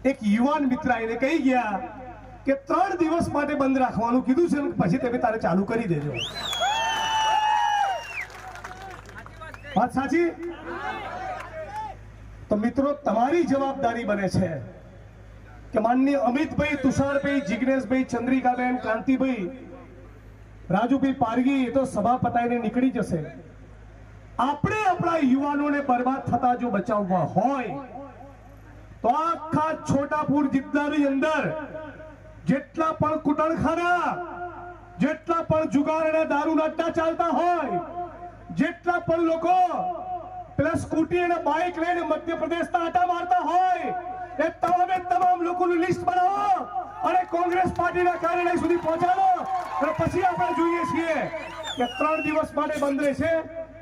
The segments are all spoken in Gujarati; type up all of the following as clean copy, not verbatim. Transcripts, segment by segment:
એક યુવાન મિત્ર આવીને કહી ગયા કે 3 દિવસ માટે બંધ રાખવાનું કીધું છે, પછી તમે તારે ચાલુ કરી દેજો. વાત સાચી? તો મિત્રો, તમારી જવાબદારી બને છે કે માનનીય અમિતભાઈ, તુષારભાઈ, જિગ્નેશભાઈ, ચંદ્રિકાબેન, કાંતિભાઈ, રાજુભાઈ પારગી એ તો સભા પતાઈને નીકળી જશે. આપણે આપણા યુવાનોને બરબાદ થતા જો બચાવવા હોય તો આખા છોટાપુર જિલ્લાની અંદર જેટલા પણ કુટણખાના, જેટલા પણ જુગાર અને દારૂના અડ્ડા ચાલતા હોય, જેટલા પણ લોકો પેલા સ્કૂટી અને બાઇક લઈને મધ્યપ્રદેશના આટા મારતા હોય, એ તમામે તમામ લોકોનું લિસ્ટ બનાવો અને કોંગ્રેસ પાર્ટીના કાર્યાલય સુધી પહોંચાડો. અને પછી આપણે જોઈએ છીએ કે 3 દિવસ માટે બંધ રહેશે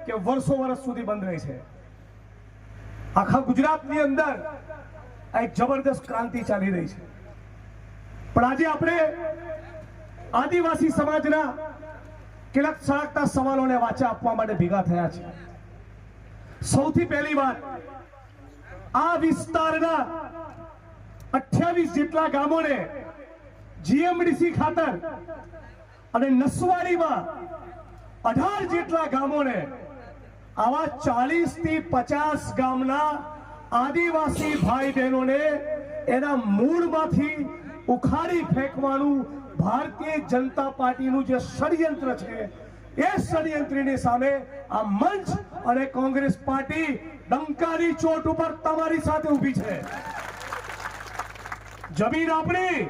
કે વર્ષો વર્ષ સુધી બંધ રહેશે. આખા ગુજરાતની અંદર એક જબરદસ્ત ક્રાંતિ ચાલી રહી છે. પણ આજે આપણે આદિવાસી સમાજના કેટલાક સળગતા સવાલોને વાચા આપવા માટે ભેગા થયા છે. સૌથી પહેલી વાત, આ વિસ્તારના 28 જેટલા ગામોને જીએમડીસી ખાતર અને નસવાડીમાં 18 જેટલા ગામોને આવા 40 થી 50 ગામના આદિવાસી ભાઈ બહેનોને એના મૂળમાંથી ઉખાડી ફેંકવાનું ભારતીય જનતા પાર્ટીનું જે ષડયંત્ર છે, એ ષડયંત્રની સામે આ મંચ અને કોંગ્રેસ પાર્ટી ડંકાની ચોટ ઉપર તમારી સાથે ઊભી છે. જમીન આપણી,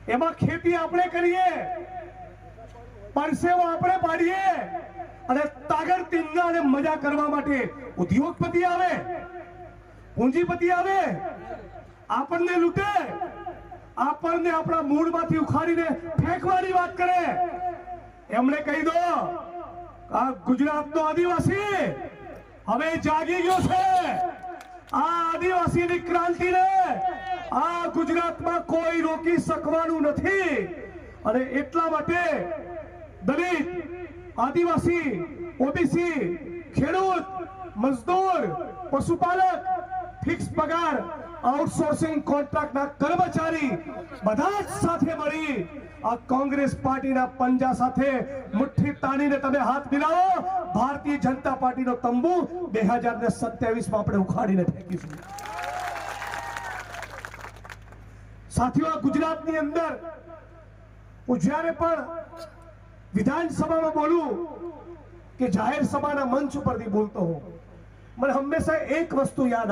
એમાં ખેતી આપણે કરીએ, પરસેવો આપણે પાડીએ અને તાગર તીંગા અને મજા કરવા માટે ઉદ્યોગપતિ આવે, પૂંજીપતિ આવે, આપણને લૂંટે, આપણને આપણા મૂળમાંથી ઉખાડીને ફેંકવાની વાત કરે. એમણે કહી દો, આ ગુજરાતનો આદિવાસી હવે જાગી ગયો છે. આ આદિવાસીની ક્રાંતિને આ ગુજરાતમાં કોઈ રોકી શકવાનું નથી. અને એટલા માટે દલિત, આદિવાસી, ઓબીસી, ખેડૂત, મજદૂર, પશુપાલક, ફિક્સ પગાર, આઉટસોર્સિંગ કોન્ટ્રાક્ટના કર્મચારી બધા જ સાથે મળી આ કોંગ્રેસ પાર્ટીના પંજા સાથે મુઠ્ઠી તાણીને તમે હાથ મિલાવો. ભારતીય જનતા પાર્ટીનો તંબુ 2027માં આપણે ઉખાડીને ફેંકીશું. સાથીઓ, ગુજરાતની અંદર હું જ્યારે પણ વિધાનસભામાં બોલું કે જાહેર સભાના મંચ ઉપરથી બોલતો હોઉં, મને હંમેશા એક વસ્તુ યાદ આવે.